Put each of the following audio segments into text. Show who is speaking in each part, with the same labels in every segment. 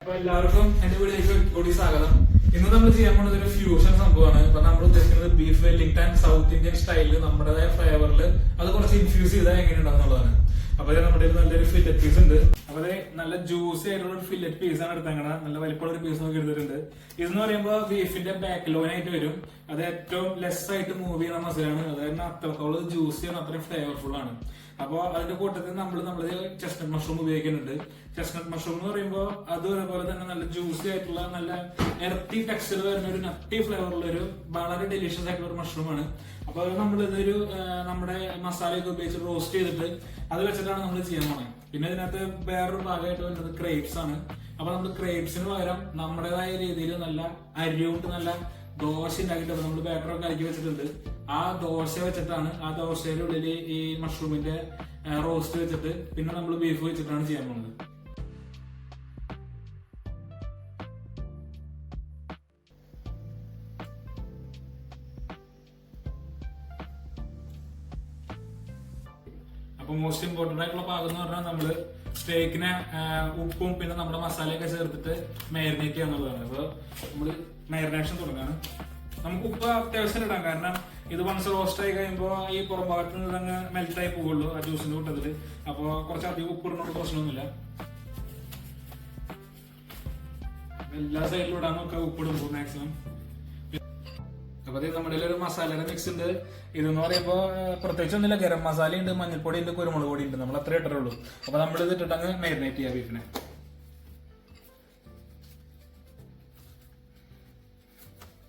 Speaker 1: അപ്പൊ എല്ലാവർക്കും എന്റെ വീട്ടിലേക്ക് കൂടി സ്വാഗതം. ഇന്ന് നമ്മൾ ചെയ്യാൻ പോകുന്നത് ഒരു ഫ്യൂഷൻ സംഭവമാണ്. ഇപ്പൊ നമ്മൾ ഉദ്ദേശിക്കുന്നത് ബീഫ് വെല്ലിംഗ്ടൺ സൗത്ത് ഇന്ത്യൻ സ്റ്റൈലിൽ നമ്മുടേതായ ഫ്ലേവറിൽ അത് കുറച്ച് ഇൻഫ്യൂസ് ചെയ്താൽ എങ്ങനെയുണ്ടാവുന്നുള്ളതാണ്. അപ്പൊ നമ്മുടെ നല്ലൊരു ഫില്ലറ്റ് പീസ് ഉണ്ട്. അപ്പൊ നല്ല ജ്യൂസി ആയിട്ടുള്ള ഒരു ഫില്ലറ്റ് പീസാണ് എടുത്തേക്കണത്. നല്ല വലിപ്പമുള്ള ഒരു പീസ് നോക്കി എടുത്തിട്ടുണ്ട്. ഇതെന്ന് പറയുമ്പോൾ ബീഫിന്റെ ബാക്ക് ലോൺ ആയിട്ട് വരും. അത് ഏറ്റവും ലെസ് ആയിട്ട് മൂവ് ചെയ്യുന്ന മസിലാണ്. അത് തന്നെ അത്രത്തോളം ജ്യൂസിയാണ്, അത്രയും ഫ്ലേവർഫുൾ ആണ്. അപ്പൊ അതിന്റെ കൂട്ടത്തിൽ നമ്മൾ ചെസ്റ്റ്നട്ട് മഷ്റൂം ഉപയോഗിക്കുന്നുണ്ട്. ചെസ്റ്റ്നട്ട് മഷ്റൂം എന്ന് പറയുമ്പോൾ അതുപോലെ തന്നെ നല്ല ജ്യൂസി ആയിട്ടുള്ള നല്ല എർത്തി ടെക്സ്ചർ വരുന്ന ഒരു നട്ടി ഫ്ലേവറുള്ള ഒരു വളരെ ഡെലിഷ്യസ് ആയിട്ടുള്ള ഒരു മഷ്റൂം ആണ്. അപ്പൊ അത് നമ്മളിതൊരു നമ്മുടെ മസാലയൊക്കെ ഉപയോഗിച്ച് റോസ്റ്റ് ചെയ്തിട്ട് അത് വെച്ചിട്ടാണ് നമ്മൾ ചെയ്യാൻ പോകുന്നത്. പിന്നെ ഇതിനകത്ത് വേറൊരു ഭാഗമായിട്ട് വരുന്നത് ക്രേപ്സ് ആണ്. അപ്പൊ നമ്മൾ ക്രേപ്സിന് പകരം നമ്മുടേതായ രീതിയിൽ നല്ല അരി കൊണ്ട് നല്ല ദോശ ഉണ്ടാക്കിയിട്ടുണ്ട്. നമ്മൾ ബാറ്ററൊക്കെ ആക്കി വെച്ചിട്ടുണ്ട്. ആ ദോശ വെച്ചിട്ടാണ്, ആ ദോശയുടെ ഉള്ളിൽ ഈ മഷ്റൂമിന്റെ റോസ്റ്റ് വെച്ചിട്ട് പിന്നെ നമ്മൾ ബീഫ് വെച്ചിട്ടാണ് ചെയ്യാൻ പോകുന്നത്. അപ്പൊ മോസ്റ്റ് ഇമ്പോർട്ടന്റ് ആയിട്ടുള്ള ഭാഗം എന്ന് പറഞ്ഞാൽ നമ്മള് സ്റ്റേക്കിനെ ഉപ്പും പിന്നെ നമ്മുടെ മസാലയൊക്കെ ചേർത്തിട്ട് മാരിനേറ്റ് ചെയ്യാന്നുള്ളതാണ്. അപ്പൊ നമ്മള് മാരിനേഷൻ തുടങ്ങാണ്. നമുക്ക് ഉപ്പ് അത്യാവശ്യം ഇടാം, കാരണം ഇത് വൺസ് റോസ്റ്റ് ആയി കഴിയുമ്പോൾ ഈ പുറം ഭാഗത്ത് നിന്ന് തന്നെ മെൽറ്റ് ആയി പോകുള്ളൂ ആ ജ്യൂസിന്റെ കൂട്ടത്തില്. അപ്പൊ കുറച്ച് അധികം ഉപ്പ് ഇടുന്നോണ്ട് പ്രശ്നമൊന്നുമില്ല. എല്ലാ സൈഡിലും ഇടാൻ നോക്കുക ഉപ്പിടുമ്പോ മാക്സിമം. അപ്പൊ നമ്മുടെ ഒരു മസാലയുടെ മിക്സ് ഉണ്ട്. ഇതെന്ന് പറയുമ്പോ പ്രത്യേകിച്ച് ഒന്നുമില്ല, ഗരം മസാല ഉണ്ട്, മഞ്ഞൾപ്പൊടി ഉണ്ട്, കുരുമുളക് പൊടി ഉണ്ട്. നമ്മൾ അത്രേ ഇട്ടുള്ളൂ. അപ്പൊ നമ്മൾ ഇത് ഇട്ടിട്ടങ്ങ് മാരിനേറ്റ് ചെയ്യാം ബീഫിനെ.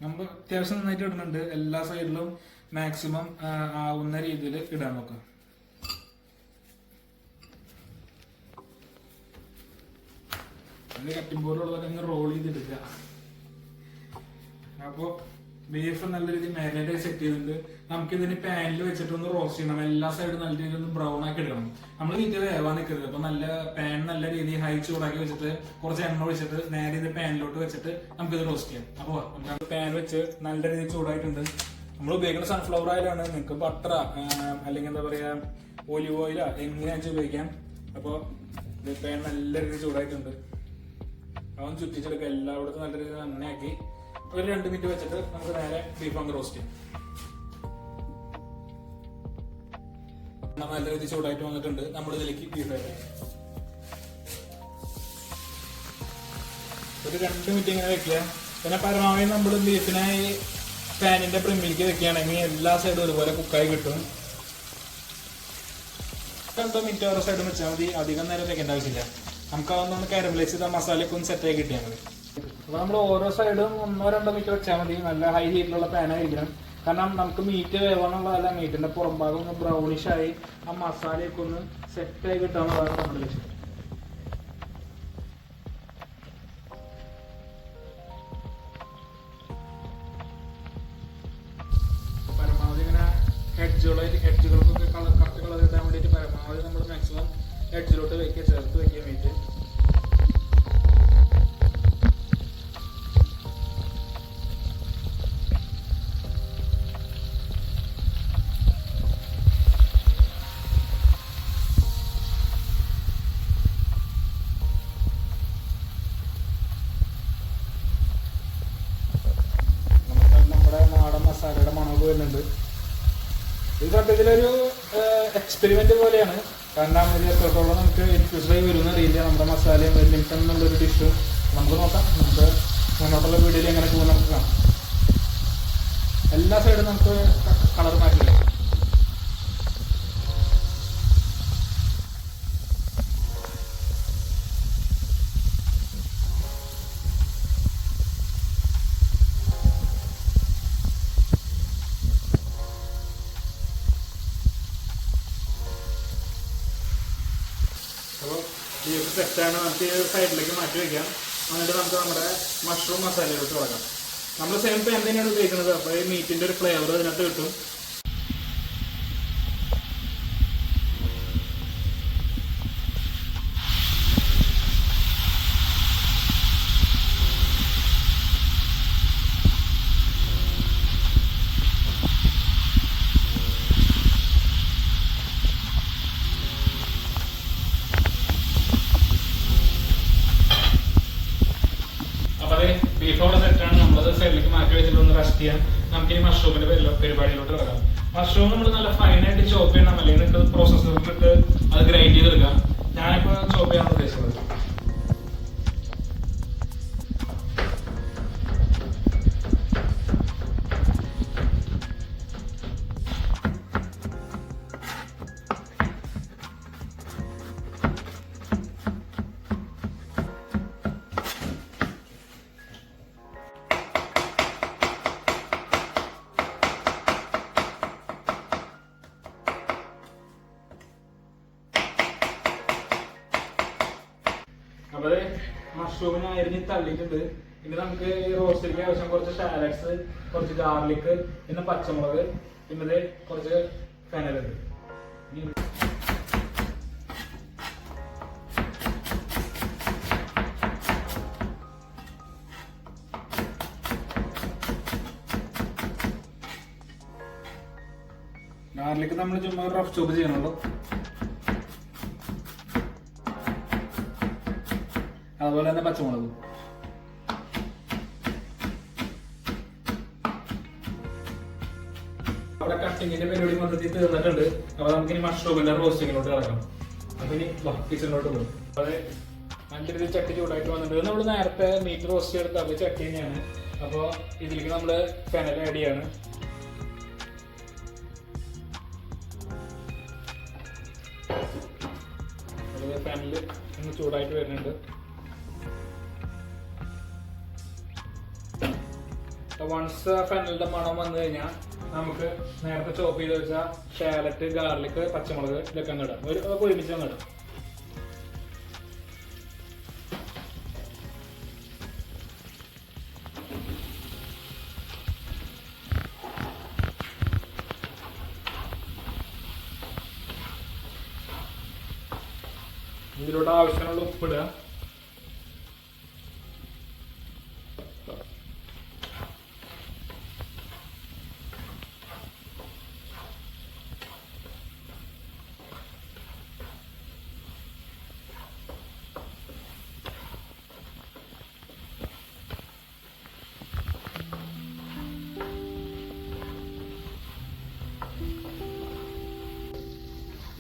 Speaker 1: നമ്മൾ അത്യാവശ്യം നന്നായിട്ട് ഇടുന്നുണ്ട്. എല്ലാ സൈഡിലും മാക്സിമം ആവുന്ന രീതിയിൽ ഇടാൻ നോക്കാം. അതിന്റെ കട്ടിംഗ് ബോർഡുള്ളതൊക്കെ റോൾ ചെയ്തെടുക്കുക. അപ്പൊ ബീഫ് നല്ല രീതിയിൽ മാരിനേറ്റ് സെറ്റ് ചെയ്തിട്ടുണ്ട്. നമുക്ക് ഇതിന് പാനിൽ വെച്ചിട്ട് ഒന്ന് റോസ്റ്റ് ചെയ്യണം. എല്ലാ സൈഡും നല്ല രീതിയിൽ ഒന്ന് ബ്രൗൺ ആക്കി എടുക്കണം. നമ്മൾ വീട്ടിൽ വേവാൻ നിൽക്കരുത്. അപ്പൊ നല്ല പാൻ നല്ല രീതിയിൽ ഹൈ ചൂടാക്കി വെച്ചിട്ട് കുറച്ച് എണ്ണ ഒഴിച്ചിട്ട് നേരെ ഇത് പാനിലോട്ട് വെച്ചിട്ട് നമുക്ക് ഇത് റോസ്റ്റ് ചെയ്യാം. അപ്പൊ നമുക്ക് പാൻ വെച്ച് നല്ല രീതിയിൽ ചൂടായിട്ടുണ്ട്. നമ്മൾ ഉപയോഗിക്കുന്ന സൺഫ്ലവർ ഓയിലാണ്. നിങ്ങൾക്ക് ബട്ടർ അല്ലെങ്കിൽ എന്താ പറയാ ഒലിവ് ഓയിലാ എങ്ങനെയാണെന്ന് ഉപയോഗിക്കാം. അപ്പൊ ഇത് പാൻ നല്ല രീതിയിൽ ചൂടായിട്ടുണ്ട്. അവൻ ചുറ്റിച്ചെടുക്കുക. എല്ലായിടത്തും നല്ല രീതിയിൽ എണ്ണയാക്കി ഒരു 2 മിനിറ്റ് വെച്ചിട്ട് നമുക്ക് നേരെ ബീഫ് അങ്ങ് റോസ്റ്റ് ചെയ്യാം. നല്ല രീതിയിൽ ചൂടായിട്ട് വന്നിട്ടുണ്ട്. നമ്മൾ ഇതിലേക്ക് ബീഫ് ഒരു 2 മിനിറ്റ് ഇങ്ങനെ വെക്കുക. പിന്നെ പരമാവധി നമ്മൾ ബീഫിനെ ഈ പാനിന്റെ പ്രിമ്മിലേക്ക് വെക്കുകയാണെങ്കിൽ എല്ലാ സൈഡും ഒരുപോലെ കുക്കായി കിട്ടും. 2 മിനിറ്റ് ഓരോ സൈഡും വെച്ചാൽ മതി. അധികം നേരം വെക്കേണ്ട ആവശ്യമില്ല. നമുക്ക് അതൊന്ന് കാരമലൈസ് ചെയ്ത മസാലയൊക്കെ ഒന്ന് സെറ്റായി കിട്ടിയാൽ മതി. അപ്പൊ നമ്മൾ ഓരോ സൈഡും 1-2 മിനിറ്റ് വെച്ചാൽ മതി. നല്ല ഹൈ ഹീറ്റിലുള്ള പാനായിരിക്കണം. കാരണം നമുക്ക് മീറ്റ് വേവാനുള്ളതല്ല, മീറ്റിന്റെ പുറം ഭാഗം ഒന്ന് ബ്രൗണിഷ് ആയി ആ മസാലയൊക്കെ ഒന്ന് സെറ്റായി കിട്ടാന്നുള്ളതാണ് നമ്മുടെ ലക്ഷ്യം. പരമാവധി ഇങ്ങനെ എഡ്ജുകൾക്കൊക്കെ കറക്റ്റ് കളർ കിട്ടാൻ വേണ്ടിയിട്ട് പരമാവധി നമ്മൾ മാക്സിമം എഡ്ജിലോട്ട് വെക്കുക, ചേർത്ത് വെക്കുക മീറ്റ്. മസാലയുടെ മണമൊക്കെ വരുന്നുണ്ട്. ഇത് സത്യത്തിലൊരു എക്സ്പെരിമെന്റ് പോലെയാണ്. കാരണം ഇത് എത്രത്തോളം നമുക്ക് ഇൻഫ്യൂസ്ഡായി വരുന്ന അറിയില്ല. നമ്മുടെ മസാലയും വെല്ലിംഗ്ടൺ എന്നുള്ളൊരു ഡിഷ് നമുക്ക് നോക്കാം. നമുക്ക് മുന്നോട്ടുള്ള വീഡിയോയിൽ എങ്ങനെ പോകും നമുക്ക് കാണാം. എല്ലാ സൈഡും നമുക്ക് കളർ മാറ്റില്ല. അപ്പോൾ ബീഫ് സെറ്റാണ്. നമുക്ക് ഈ സൈഡിലേക്ക് മാറ്റി വയ്ക്കാം. എന്നിട്ട് നമുക്ക് നമ്മുടെ മഷ്റൂം മസാലയിലോട്ട് തുടങ്ങാം. നമ്മൾ സെയിം പാൻ തന്നെയാണ് ഉപയോഗിക്കുന്നത്. അപ്പോൾ ഈ മീറ്റിന്റെ ഒരു ഫ്ലേവർ അതിനകത്ത് കിട്ടും. സൈഡിലേക്ക് മാറ്റി വെച്ചിട്ട് ഒന്ന് റെസ്റ്റ് ചെയ്യാം. നമുക്ക് ഇനി മഷ്റൂമിന്റെ പരിപാടിയിലോട്ട് കിടക്കാം. മഷ്റൂം നമ്മൾ നല്ല ഫൈനായിട്ട് ചോപ്പ് ചെയ്യണം, അല്ലെങ്കിൽ നിങ്ങൾക്ക് പ്രോസസ്സറിലിട്ട് അത് ഗ്രൈൻഡ് ചെയ്തെടുക്കാം. ഞാനിപ്പോ ചോപ്പ് ചെയ്യാൻ ഉദ്ദേശിച്ചത്. അപ്പൊ മഷ്റൂമിന് അരിഞ്ഞ് തള്ളിയിട്ടുണ്ട്. ഇനി നമുക്ക് ഈ റോസ്റ്റിലേക്ക് ആവശ്യം കുറച്ച് ഷാലറ്റ്സ്, കുറച്ച് ഗാർലിക്, പിന്നെ പച്ചമുളക്, പിന്നെ കുറച്ച് ഫെനലുണ്ട്. ഗാർലിക് നമ്മൾ ചുമ്മാ റഫ് ചോപ്പ് ചെയ്യണുള്ളൂ. അതുപോലെ തന്നെ പച്ചമുളക്. അവിടെ കട്ടിങ്ങിന്റെ പരിപാടി മൊത്തത്തിൽ തീർന്നിട്ടുണ്ട്. അപ്പൊ നമുക്ക് ഇനി മഷ്റൂമിന്റെ റോസ്റ്റിങ്ങിലോട്ട് കിടക്കാം. അപ്പൊ ഇനി കിച്ചണിലോട്ട് പോകും. അതെ, നല്ല രീതിയിൽ ചട്ടി ചൂടായിട്ട് വന്നിട്ടുണ്ട്. നമ്മൾ നേരത്തെ മീറ്റ് റോസ്റ്റ് എടുത്ത് അത് ചട്ടി തന്നെയാണ്. അപ്പോൾ ഇതിലേക്ക് നമ്മൾ ഫെനൽ ആഡ് ചെയ്യാണ്. ഫെനൽ ഒന്ന് ചൂടായിട്ട് വരുന്നുണ്ട്. വൺസ് ഫെനലിന്റെ മണം വന്നു കഴിഞ്ഞാൽ നമുക്ക് നേരത്തെ ചോപ്പ് ചെയ്ത് വെച്ച ഷാലറ്റ്, ഗാർലിക്, പച്ചമുളക് ഇതൊക്കെ ഇടാം. ഒരുമിച്ച് ഇടാം. ഇതിലോട്ട് ആവശ്യമുള്ള ഉപ്പിടുക.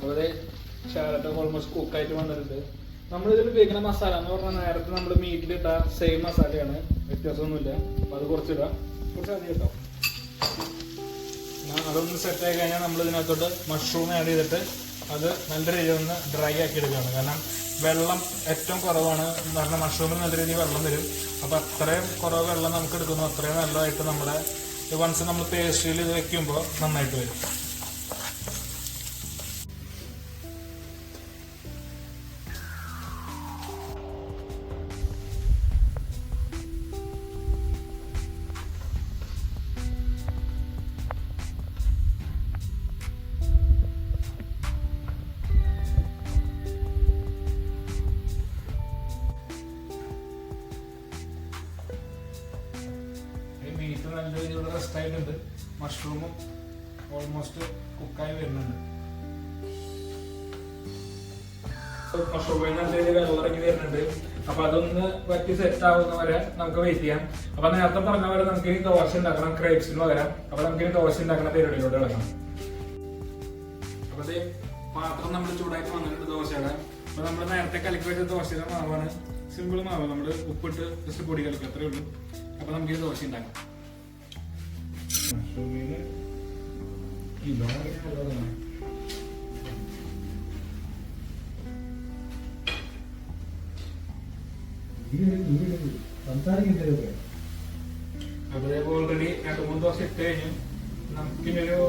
Speaker 1: അതുപോലെ ഷാലറ്റ് ഓൾമോസ്റ്റ് കുക്കായിട്ട് വന്നിട്ടുണ്ട്. നമ്മളിതിൽ ഉപയോഗിക്കുന്ന മസാല എന്ന് പറഞ്ഞാൽ നേരത്തെ നമ്മൾ മീറ്റിലിട്ട സെയിം മസാലയാണ്, വ്യത്യാസമൊന്നുമില്ല. അപ്പോൾ അത് കുറച്ചിടുക, കുറച്ച് അധികം കേട്ടോ. അതൊന്ന് സെറ്റ് ആയി കഴിഞ്ഞാൽ നമ്മൾ ഇതിനകത്തോട്ട് മഷ്റൂം ആഡ് ചെയ്തിട്ട് അത് നല്ല രീതിയിൽ ഒന്ന് ഡ്രൈ ആക്കി എടുക്കുകയാണ്. കാരണം വെള്ളം ഏറ്റവും കുറവാണ്. കാരണം മഷ്റൂമിന് നല്ല രീതിയിൽ വെള്ളം വരും. അപ്പോൾ അത്രയും കുറവ് വെള്ളം നമുക്ക് എടുക്കുന്നു, അത്രയും നല്ലതായിട്ട് നമ്മുടെ വൺസ് നമ്മൾ പേസ്ട്രിയിൽ ഇത് വെക്കുമ്പോൾ നന്നായിട്ട് വരും. മീറ്റ് നല്ല രീതിയിലുള്ള റെസ്റ്റ് ആയിട്ടുണ്ട്. മഷ്റൂമും ഓൾമോസ്റ്റ് കുക്കായി വരുന്നുണ്ട്. മഷ്റൂമിൽ നല്ല രീതിയിൽ വെള്ളം ഇറങ്ങി വരുന്നുണ്ട്. അപ്പൊ അതൊന്ന് വറ്റി സെറ്റ് ആവുന്ന വരെ നമുക്ക് വെയിറ്റ് ചെയ്യാം. അപ്പൊ നേരത്തെ പറഞ്ഞ പോലെ നമുക്ക് ഇനി ദോശ ഉണ്ടാക്കണം, ക്രേപ്സിന് പകരം. അപ്പൊ നമുക്ക് ഇനി ദോശ ഉണ്ടാക്കുന്ന പരിപാടിയിലോട്ട് കിടക്കണം. അപ്പൊ ഇത് പാത്രം നമ്മൾ ചൂടായിട്ട് വന്നിട്ടുണ്ട് ദോശയുടെ. അപ്പൊ നമ്മൾ നേരത്തെ കലക്കി വെച്ച ദോശയുടെ മാവാണ്. സിമ്പിൾ മാവ്, നമ്മൾ ഉപ്പിട്ട് ജസ്റ്റ് പൊടി കലക്കുക, അത്രേ ഉള്ളൂ. അപ്പൊ നമുക്ക് ഈ ദോശ ഉണ്ടാക്കാം. മഷ്റൂമിന് അതേപോലെ ഓൾറെഡി 2-3 ദോശ ഇട്ട് കഴിഞ്ഞു. നമുക്കിനൊരു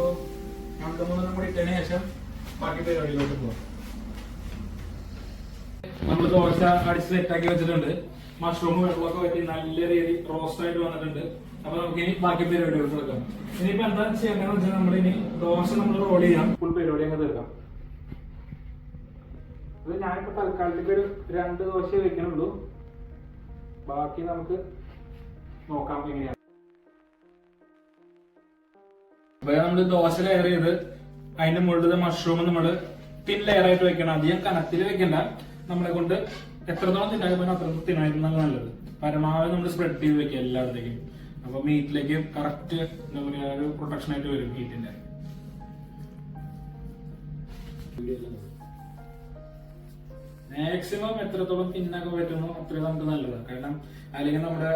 Speaker 1: 2-3 കൂടി ഇട്ടതിന് ശേഷം ബാക്കി പരിപാടിയിലോട്ട് പോകാം. നമ്മൾ ദോശ അടിച്ച് സെറ്റാക്കി വെച്ചിട്ടുണ്ട്. മഷ്റൂം വെള്ളമൊക്കെ പറ്റി നല്ല രീതിയിൽ റോസ്റ്റ് ആയിട്ട് വന്നിട്ടുണ്ട്. അപ്പൊ നമുക്ക് ഇനി ബാക്കി പരിപാടികൾക്ക് എടുക്കാം. ഇനിയിപ്പോ എന്താ ചെയ്യേണ്ടതെന്ന് വെച്ചാൽ നമ്മളിനി ദോശ നമ്മൾ റോൾ ചെയ്യാം. ഫുൾ പരിപാടി അങ്ങ് തീർക്കാം. അത് ഞാനിപ്പോ തൽക്കാലത്തേക്ക് ഒരു 2 ദോശ വെക്കണുള്ളൂ. ബാക്കി നമുക്ക് നോക്കാം എങ്ങനെയാണ്. അപ്പൊ നമ്മൾ ദോശ ലെയർ ചെയ്ത് അതിന്റെ മുകളിൽ മഷ്റൂം നമ്മൾ തിൻ ലെയർ ആയിട്ട് വെക്കണം. അധികം കനത്തിൽ വെക്കണ്ട. നമ്മളെ കൊണ്ട് എത്രത്തോളം തിന്നാൻ അത്രത്തോളം തിന്നായിരുന്നു നല്ലത്. പരമാവധി നമ്മൾ സ്പ്രെഡ് ചെയ്ത് വെക്കുക എല്ലായിടത്തേക്കും. അപ്പൊ മീറ്റിലേക്ക് കറക്റ്റ് എന്താ പറയാ ഒരു പ്രൊട്ടക്ഷൻ ആയിട്ട് വരും മീറ്റിന്റെ. മാക്സിമം എത്രത്തോളം തിന്നൊക്കെ പറ്റുന്നു അത്രയും നമുക്ക് നല്ലതാണ്. കാരണം അല്ലെങ്കിൽ നമ്മുടെ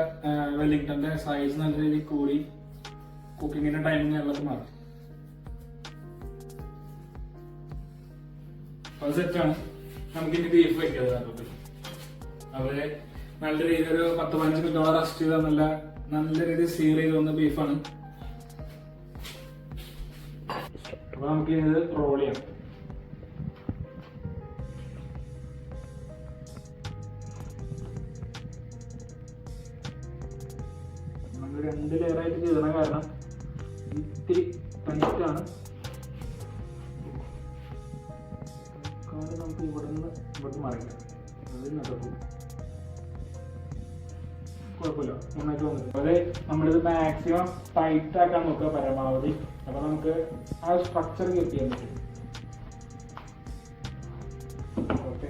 Speaker 1: വെല്ലിംഗ്ടന്റെ സൈസ് നല്ല രീതിയിൽ കൂടി കുക്കിങ്ങിന്റെ ടൈമിങ് എല്ലാം മാറും. അത് സെറ്റാണ്. നമുക്കിനി ബീഫ് വയ്ക്കാതെ അവരെ നല്ല രീതിയിൽ ഒരു 10-15 മിനിറ്റോളം റെസ്റ്റ് ചെയ്താൽ നല്ല രീതിയിൽ സീൽ ചെയ്ത് വന്ന ബീഫാണ്. അപ്പൊ നമുക്ക് ഇത് റോൾ ചെയ്യാം. നമ്മൾ 2 ലെയറായിട്ട് ചെയ്തണ കാരണം ഇത്തിരി ടൈറ്റാണ്. നമുക്ക് ഇവിടെ മറിക്കാം. അത് നടക്കും, കുഴപ്പമില്ല, നന്നായിട്ട് വന്നിട്ട്. അതെ, നമ്മളിത് മാക്സിമം ടൈറ്റ് ആക്കാൻ നോക്കുക പരമാവധി. അപ്പൊ നമുക്ക് ആ സ്ട്രക്ചർ കീപ്പ് ചെയ്യാൻ പറ്റും. ഓക്കെ,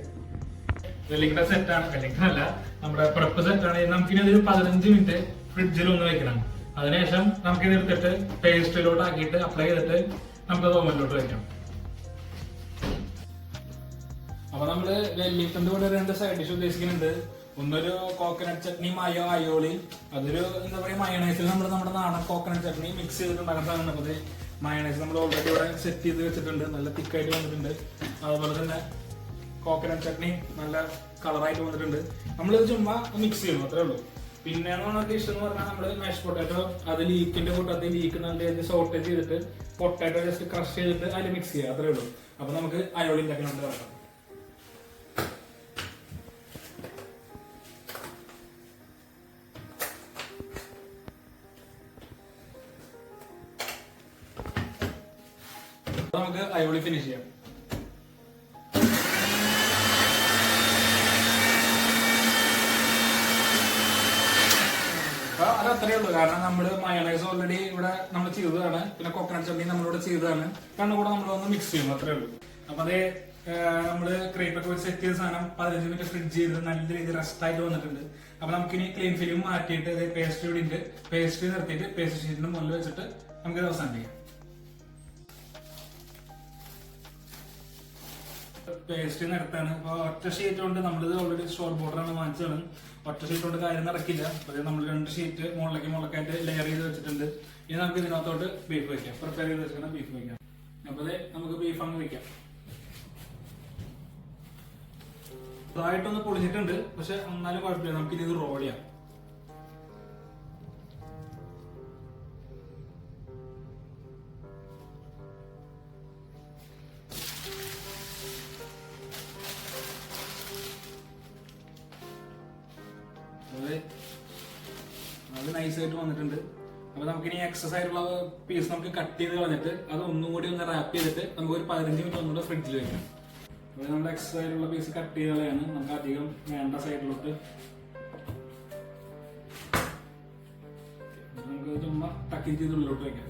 Speaker 1: വെല്ലിംഗ്ടൺ സെറ്റാണ്. വെല്ലിംഗ്ടൺ അല്ല, നമ്മുടെ പ്രപ്പ് സെറ്റാണ്. നമുക്കിനി അതൊരു 15 മിനിറ്റ് ഫ്രിഡ്ജിൽ ഒന്ന് വെക്കണം. അതിനുശേഷം നമുക്കിത് എടുത്തിട്ട് പേസ്റ്റിലോട്ട് ആക്കിയിട്ട് അപ്ലൈ ചെയ്തിട്ട് നമുക്കത് ഓവനിലോട്ട് വെക്കാം. അപ്പൊ നമ്മള് വെല്ലിംഗ്ടന്റെ കൂടെ 2 സൈഡ് ഡിഷ് ഉദ്ദേശിക്കുന്നുണ്ട്. ഒന്നൊരു കോക്കനട്ട് ചട്നി മയോ അയോളി. അതൊരു എന്താ പറയാ മയണൈസിൽ നമ്മുടെ നാടൻ കോക്കനട്ട് ചട്നി മിക്സ് ചെയ്തിട്ടുണ്ടാക്കുന്ന സാധനം. അപ്പൊ മയണൈസ് നമ്മൾ ഓൾറെഡി ഇവിടെ സെറ്റ് ചെയ്ത് വെച്ചിട്ടുണ്ട്, നല്ല തിക്കായിട്ട് വന്നിട്ടുണ്ട്. അതുപോലെ തന്നെ കോക്കനട്ട് ചട്നി നല്ല കളറായിട്ട് വന്നിട്ടുണ്ട്. നമ്മളിത് ചുമ്മാ മിക്സ് ചെയ്യണം, അത്രേ ഉള്ളൂ. പിന്നെ നമുക്ക് ഇഷ്ടം എന്ന് പറഞ്ഞാൽ നമ്മള് മാഷ് പൊട്ടാറ്റോ അത് ലീക്കിന്റെ കൂട്ടത്തിൽ ലീക്ക് നല്ല സോട്ടേജ് ചെയ്തിട്ട് പൊട്ടാറ്റോ ജസ്റ്റ് ക്രഷ് ചെയ്തിട്ട് അതിൽ മിക്സ് ചെയ്യുക, അത്രേ ഉള്ളൂ. അപ്പൊ നമുക്ക് അയോളി ഉണ്ടാക്കിക്കൊണ്ട് കിടക്കാം. നമുക്ക് അയോളി ഫിനിഷ് ചെയ്യാം. അത് അത്രേ ഉള്ളൂ. കാരണം നമ്മള് മയോണൈസ് ഓൾറെഡി ഇവിടെ നമ്മൾ ചെയ്തതാണ്, പിന്നെ കോക്കനട്ട് ചട്നി നമ്മളിവിടെ ചെയ്തതാണ്. രണ്ടും കൂടെ നമ്മൾ ഒന്ന് മിക്സ് ചെയ്യും, അത്രേ ഉള്ളൂ. അപ്പൊ അതേ നമ്മള് ക്രേപ്പൊക്കെ വെച്ച് സെറ്റ് ചെയ്ത സാധനം 15 മിനിറ്റ് ഫ്രിഡ്ജ് ചെയ്ത് നല്ല രീതിയിൽ റെസ്റ്റ് ആയിട്ട് വന്നിട്ടുണ്ട്. അപ്പൊ നമുക്കിനി ക്ലീൻ ഫിലിം മാറ്റിയിട്ട് അതേ പേസ്റ്റ് കൂടി ഉണ്ട്, പേസ്റ്റ് നിർത്തിയിട്ട് പേസ്റ്റ് ഷീറ്റിന്റെ മുകളിൽ വെച്ചിട്ട് നമുക്ക് അവസാനം ചെയ്യാം. പേസ്റ്റ് നിരത്താണ്. അപ്പൊ ഒറ്റ ഷീറ്റ് കൊണ്ട് നമ്മളിത് ഓൾറെഡി സ്റ്റോർ ബോർഡറാണ് വാങ്ങിച്ചതാണ്. ഒറ്റ ഷീറ്റ് കൊണ്ട് കാര്യം നടക്കില്ല. അതായത് നമ്മൾ 2 ഷീറ്റ് മുകളിലേക്കായിട്ട് ലെയർ ചെയ്ത് വെച്ചിട്ടുണ്ട്. ഇനി നമുക്ക് ഇതിനകത്തോട്ട് ബീഫ് വെക്കാം. പ്രിപ്പയർ ചെയ്ത് വെച്ചിട്ട് ബീഫ് വെക്കാം. അപ്പൊ നമുക്ക് ബീഫ് അങ്ങ് വെക്കാം. ഇതായിട്ടൊന്ന് പൊളിച്ചിട്ടുണ്ട്, പക്ഷെ എന്നാലും കുഴപ്പമില്ല. നമുക്കിനി ഇത് റോൾ ചെയ്യാം. അത് നൈസായിട്ട് വന്നിട്ടുണ്ട്. അപ്പൊ നമുക്കിനി എക്സസ് ആയിട്ടുള്ള പീസ് നമുക്ക് കട്ട് ചെയ്ത് കളഞ്ഞിട്ട് അത് ഒന്നും കൂടി ഒന്ന് റാപ്പ് ചെയ്തിട്ട് നമുക്ക് ഒരു 15 മിനിറ്റ് ഒന്നുകൂടെ ഫ്രിഡ്ജിൽ വെക്കാം. അപ്പൊ നമ്മുടെ എക്സസ് ആയിട്ടുള്ള പീസ് കട്ട് ചെയ്ത് കളയാണ്. നമുക്ക് അധികം വേണ്ട സൈഡിലോട്ട് നമുക്ക് ചുമ്മാ ടക്കിൻ ചെയ്ത് ഉള്ളിലോട്ട് വെക്കാം.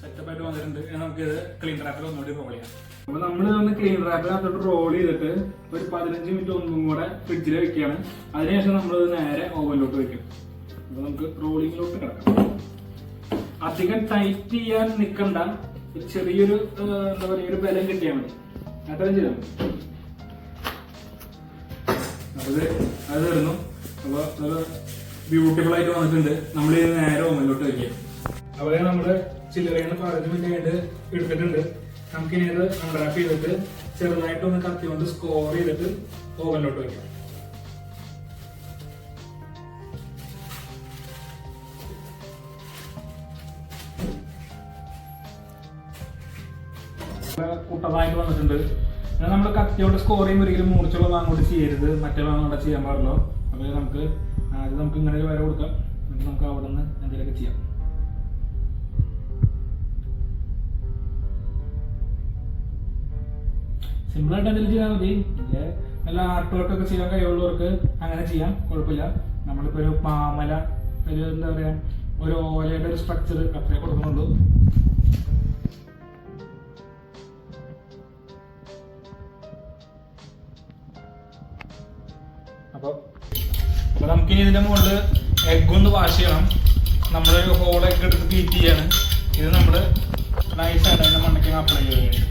Speaker 1: സെറ്റപ്പായിട്ട് വന്നിട്ടുണ്ട്. നമുക്കിത് ക്ലീൻ റാപ്പിൽ ഒന്നുകൂടി റോൾ ചെയ്യാം. അപ്പൊ നമ്മളിതൊന്ന് ക്ലീൻ റാപ്പിനകത്തോട്ട് റോൾ ചെയ്തിട്ട് ഒരു 15 മിനിറ്റ് ഒന്നും കൂടെ ഫ്രിഡ്ജിൽ വെക്കുകയാണ്. അതിനുശേഷം നമ്മളിത് നേരെ ഓവനിലോട്ട് വെക്കും. അപ്പൊ നമുക്ക് റോളിങ്ങിലോട്ട് കിടക്കാം. അധികം ടൈറ്റ് ചെയ്യാൻ നിൽക്കണ്ട, ചെറിയൊരു എന്താ പറയുക ഒരു ബലം കിട്ടിയാൽ മതി, അത്രയും ചെയ്താൽ മതി. അപ്പൊ അത് തരുന്നു. അപ്പൊ ബ്യൂട്ടിഫുൾ ആയിട്ട് വന്നിട്ടുണ്ട്. നമ്മൾ നേരെ ഓവനിലോട്ട് വെക്കുക. അപ്പൊ നമ്മള് ചില്ലറയാണ് 15 മിനിറ്റ് ആയിട്ട് എടുത്തിട്ടുണ്ട്. നമുക്കിനി ഇത് അൺറാപ്പ് ചെയ്തിട്ട് ചെറുതായിട്ടൊന്ന് കത്തി കൊണ്ട് സ്കോർ ചെയ്തിട്ട് ഓവനിലോട്ട് വെക്കാം. കുട്ടതായിട്ട് വന്നിട്ടുണ്ട്. നമ്മൾ കത്തിയോട് സ്കോർ ചെയ്യുമ്പോൾ ഒരിക്കലും മൂർച്ചുള്ള അങ്ങോട്ട് ചെയ്യരുത്, മറ്റേ അങ്ങോട്ട് ചെയ്യാൻ പാടുള്ളൂ. അപ്പൊ നമുക്ക് ആദ്യം നമുക്ക് ഇങ്ങനെ വരെ കൊടുക്കാം. നമുക്ക് അവിടെ നിന്ന് എന്തെങ്കിലുമൊക്കെ ചെയ്യാം. സിമ്പിളായിട്ട് എന്തെങ്കിലും ചെയ്താൽ മതി. നല്ല ആർട്ട് വർക്ക് ഒക്കെ ചെയ്യാൻ കഴിവുള്ളവർക്ക് അങ്ങനെ ചെയ്യാം, കുഴപ്പമില്ല. നമ്മളിപ്പോ ഒരു പാമല, ഒരു എന്താ പറയാ, ഒരു ഓലയുടെ ഒരു സ്ട്രക്ചർ അത്രേ കൊടുക്കുന്നുള്ളൂ. അപ്പൊ നമുക്കിനി ഇതിന്റെ മുകളിൽ എഗ് ഒന്ന് വാഷ് ചെയ്യണം. നമ്മളൊരു ഹോൾ എഗ് എടുത്ത് ബീറ്റ് ചെയ്യാണ്. ഇത് നമ്മള് നൈസായിട്ട് അതിന്റെ മണ്ടയ്ക്ക് അപ്ലൈ ചെയ്യുകയാണ്.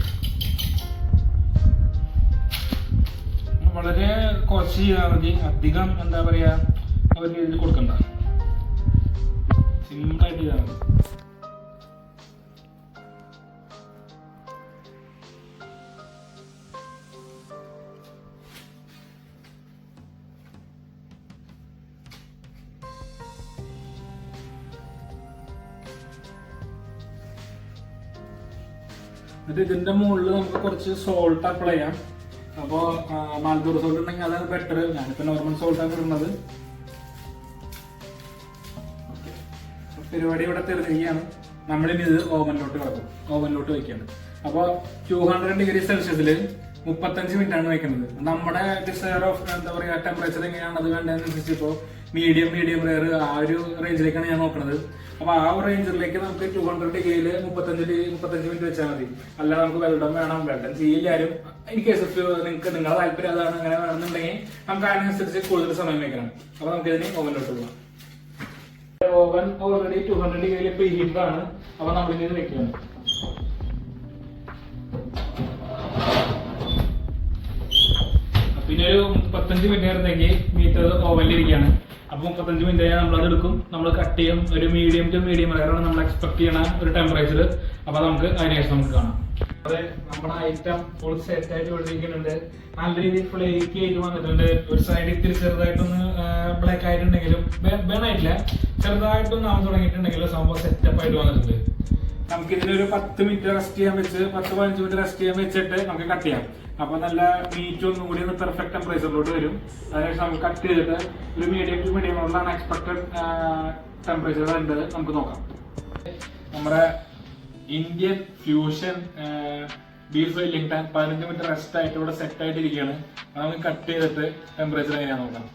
Speaker 1: വളരെ കുറച്ച് ചെയ്താൽ മതി, അധികം എന്താ പറയാ ഒരു രീതിയിൽ കൊടുക്കണ്ട, സിമ്പിളായിട്ട് ചെയ്താൽ മതി. എന്നിട്ട് ഇതിന്റെ മുകളിൽ നമുക്ക് കുറച്ച് സോൾട്ട് അപ്ലൈ ചെയ്യാം. അപ്പോൾ മാൽദൂർ സോൾട്ട് ഉണ്ടെങ്കിൽ അതാണ് ബെറ്റർ. ഞാനിപ്പോൾ നോർമൽ സോൾട്ടാണ് ഇടുന്നത്. പരിപാടി ഇവിടെ തെളിഞ്ഞാണ്. നമ്മളിനി ഇത് ഓവനിലോട്ട് കിടക്കും, ഓവനിലോട്ട് വയ്ക്കുകയാണ്. അപ്പോൾ 200 ഡിഗ്രി സെൽഷ്യസിൽ 35 മിനിറ്റ് ആണ് വെക്കുന്നത്. നമ്മുടെ ഡിസയർ ഓഫ് എന്താ പറയുക ടെമ്പറേച്ചർ എങ്ങനെയാണ് അത് വേണ്ടതെന്നനുസരിച്ച് ഇപ്പോൾ മീഡിയം റെയർ ആ ഒരു റേഞ്ചിലേക്കാണ് ഞാൻ നോക്കുന്നത്. അപ്പൊ ആ ഒരു റേഞ്ചിലേക്ക് നമുക്ക് 200 ഡിഗ്രിയിൽ 35 മിനിറ്റ് വെച്ചാൽ മതി. അല്ലാതെ നമുക്ക് വെള്ളം വെള്ളം ചെയ്യില്ലാരും. ഇൻ കേസ് നിങ്ങൾക്ക് നിങ്ങളുടെ താല്പര്യം അതാണ്, അങ്ങനെ വേണമെന്നുണ്ടെങ്കിൽ നമുക്ക് അതിനനുസരിച്ച് കൂടുതൽ സമയം വെക്കണം. അപ്പൊ നമുക്ക് ഇതിന് ഓവനിലോട്ട് പോകാം. ഓവൻ ഓൾറെഡി 200 ഡിഗ്രിയിൽ പ്രീ ഹീറ്റഡ് ആണ്. അപ്പൊ നമ്മളിത് വെക്കുകയാണ്. പിന്നെ ഒരു 35 മിനിറ്റ് നേരത്തേക്ക് മീറ്റർ ഓവനിലിരിക്കുകയാണ്. അപ്പൊ 35 മിനിറ്റ് കഴിഞ്ഞാൽ നമ്മളത് എടുക്കും, നമ്മൾ കട്ട് ചെയ്യും. ഒരു മീഡിയം ടു മീഡിയം റെയറാണ് നമ്മൾ എക്സ്പെക്ട് ചെയ്യണ ഒരു ടെമ്പറേച്ചർ. അപ്പൊ നമുക്ക് അതിനുശേഷം നമുക്ക് കാണാം. അതെ, നമ്മുടെ ഐറ്റം ഫുൾ സെറ്റ് ആയിട്ട് കൊണ്ടിരിക്കുന്നുണ്ട്. നല്ല രീതിയിൽ ഫ്ലേക്കി ആയിട്ട് വന്നിട്ടുണ്ട്. ഒരു സൈഡ് ഇത്തിരി ചെറുതായിട്ടൊന്ന് ബ്ലാക്ക് ആയിട്ടുണ്ടെങ്കിലും ബേൺ ആയിട്ടില്ല, ചെറുതായിട്ടൊന്ന് ആവാൻ തുടങ്ങിയിട്ടുണ്ടെങ്കിലും സംഭവം സെറ്റപ്പ് ആയിട്ട് വന്നിട്ടുണ്ട്. നമുക്ക് ഇതിനൊരു 10 മിനിറ്റ് റെസ്റ്റ് ചെയ്യാൻ വെച്ച് 10-15 മിനിറ്റ് റെസ്റ്റ് ചെയ്യാൻ വെച്ചിട്ട് നമുക്ക് കട്ട് ചെയ്യാം. അപ്പൊ നല്ല മീറ്റ് ഒന്നും കൂടി ഒന്ന് പെർഫെക്റ്റ് ടെമ്പറേച്ചറിലോട്ട് വരും. അതിനുശേഷം നമുക്ക് കട്ട് ചെയ്തിട്ട് ഒരു മീഡിയം ടു മീഡിയം ഉള്ളതാണ് എക്സ്പെക്ടഡ് ടെമ്പറേച്ചർ വേണ്ടത് നമുക്ക് നോക്കാം. നമ്മുടെ Indian fusion beef Wellington 15 minute rest ആയിട്ട് ഇവിടെ സെറ്റ് ആയിട്ട് ഇരിക്കുകയാണ്. അത് നമുക്ക് കട്ട് ചെയ്തിട്ട് ടെമ്പറേച്ചർ എങ്ങനെയാണെന്ന് നോക്കാം.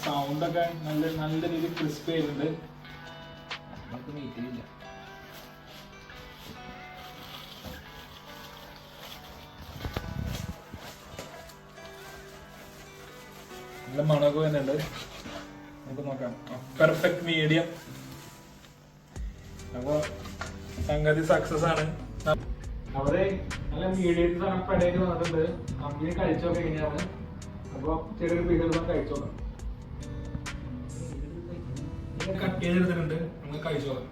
Speaker 1: സൗണ്ട് ഒക്കെ നല്ല രീതിയിൽ ക്രിസ്പി ആയിട്ടുണ്ട്. നമുക്ക് മീറ്റില്ല. നല്ല മണമൊക്കെ വരുന്നുണ്ട്. നമുക്ക് നോക്കാം. Perfect medium. അപ്പൊ സംഗതി സക്സസ് ആണ്. അവിടെ നല്ല മീഡിയം പടയിൽ വന്നിട്ടുണ്ട്. നമുക്ക് കഴിച്ചോക്കെ എങ്ങനെയാണ്. അപ്പൊ ചെറിയൊരു പീസ് കഴിച്ചോക്കാം. കട്ട് ചെയ്തെടുത്തിട്ടുണ്ട്, നമുക്ക് കഴിച്ചോക്കാം.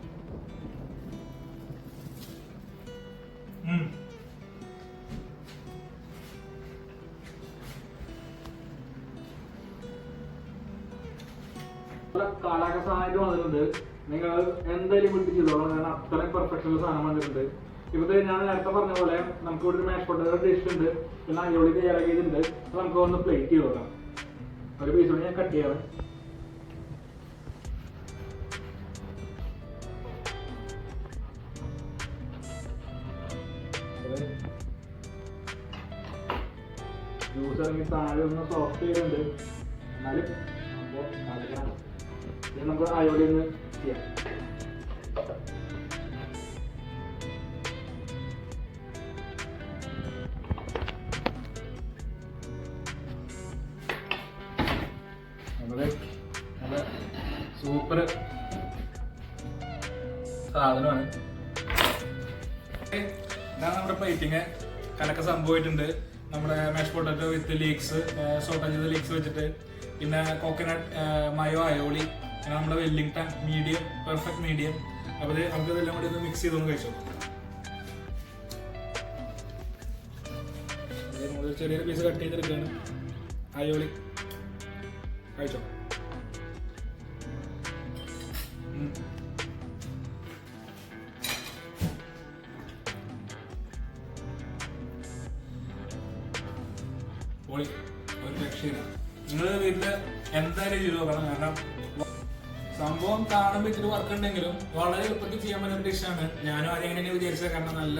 Speaker 1: കാലാക സാധനമായിട്ട് വന്നിട്ടുണ്ട്. നിങ്ങൾ എന്തായാലും വീട്ടിൽ ചെയ്തോളാം, കാരണം അത്രയും പെർഫെക്ഷനുള്ള സാധനം വന്നിട്ടുണ്ട്. ഇപ്പത്തെ ഞാൻ നേരത്തെ പറഞ്ഞ പോലെ നമുക്ക് ഇവിടെ മാഷ് പൊട്ടേറ്റോ ഡിഷ് ഉണ്ട്, പിന്നെ അയ്യോളി തയ്യാറാക്കിയിട്ടുണ്ട്. അപ്പൊ നമുക്ക് ഒന്ന് പ്ലേറ്റ് ചെയ്ത് നോക്കാം. ഒരു പീസ് കൂടി ഞാൻ കട്ട് ചെയ്യാം. ജ്യൂസ് ഇറങ്ങി താഴെ ഒന്ന് സോഫ്റ്റ് ചെയ്തിട്ടുണ്ട്. എന്നാലും നമുക്ക് അയോളി ഒന്ന് ചെയ്യാം. നല്ല സൂപ്പർ സാധനമാണ്. ഇതാണ് നമ്മുടെ പ്ലേറ്റിങ്. കലക്ക സംഭവമായിട്ടുണ്ട്. നമ്മുടെ മാഷ് പൊട്ടാറ്റോ വിത്ത് ലീക്സ്, സോട്ട് ചെയ്ത ലീക്സ് വെച്ചിട്ട്, പിന്നെ കോക്കനട്ട് മയോ അയോളി, പിന്നെ നമ്മുടെ വെല്ലിംഗ്ടൺ മീഡിയം, പെർഫെക്റ്റ് മീഡിയം. അപ്പോൾ നമുക്ക് ഇതെല്ലാം കൂടി ഒന്ന് മിക്സ് ചെയ്തൊന്ന് കഴിച്ചോ. ചെറിയൊരു പീസ് കട്ട് ചെയ്തെടുക്കുകയാണ്. അയോളി കഴിച്ചോ. പൊളി, ഒരു രക്ഷയില്ല. നിങ്ങൾ വീട്ടില് എന്തായാലും ചെയ്ത് നോക്കണം. കാരണം സംഭവം കാണുമ്പോൾ ഇത്തിരി വർക്ക് ഉണ്ടെങ്കിലും വളരെ എളുപ്പത്തിൽ ചെയ്യാൻ പറ്റുന്ന ഡിഷാണ്. ഞാനും ആരെങ്കിലും വിചാരിച്ചത്. കാരണം നല്ല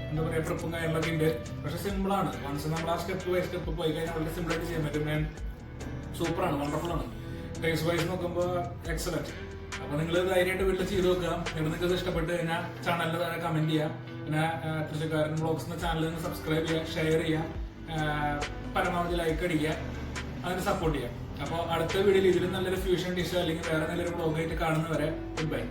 Speaker 1: എന്താ പറയുക പ്രിപ്പും കാര്യങ്ങളൊക്കെ ഉണ്ട്. പക്ഷെ സിമ്പിൾ ആണ്. വൺസ് നമ്മൾ ആ സ്റ്റെപ്പ് ബൈ സ്റ്റെപ്പ് പോയി കഴിഞ്ഞാൽ വളരെ സിമ്പിൾ ആയിട്ട് ചെയ്യാൻ പറ്റും. സൂപ്പറാണ്, വണ്ടർഫുൾ ആണ്. ടേസ്റ്റ് വൈസ് നോക്കുമ്പോൾ എക്സലന്റ്. അപ്പൊ നിങ്ങൾ ധൈര്യമായിട്ട് വീട്ടിൽ ചെയ്ത് നോക്കുക. നിങ്ങൾക്ക് ഇത് ഇഷ്ടപ്പെട്ട് കഴിഞ്ഞാൽ ചാനലിൽ താഴെ കമന്റ് ചെയ്യാം. പിന്നെ കൃഷിക്കാരൻ വ്ളോഗ്സ് എന്ന ചാനലിൽ നിന്ന് സബ്സ്ക്രൈബ് ചെയ്യുക, ഷെയർ ചെയ്യുക, പരമാവധി ലൈക്ക് അടിക്കുക, അതിന് സപ്പോർട്ട് ചെയ്യാം. അപ്പോൾ അടുത്ത വീഡിയോയിൽ ഇതിലും നല്ലൊരു ഫ്യൂഷൻ ഡിഷ് അല്ലെങ്കിൽ വേറെ നല്ലൊരു വ്ളോഗായിട്ട് കാണുന്നവരെ ഗുഡ് ബൈ.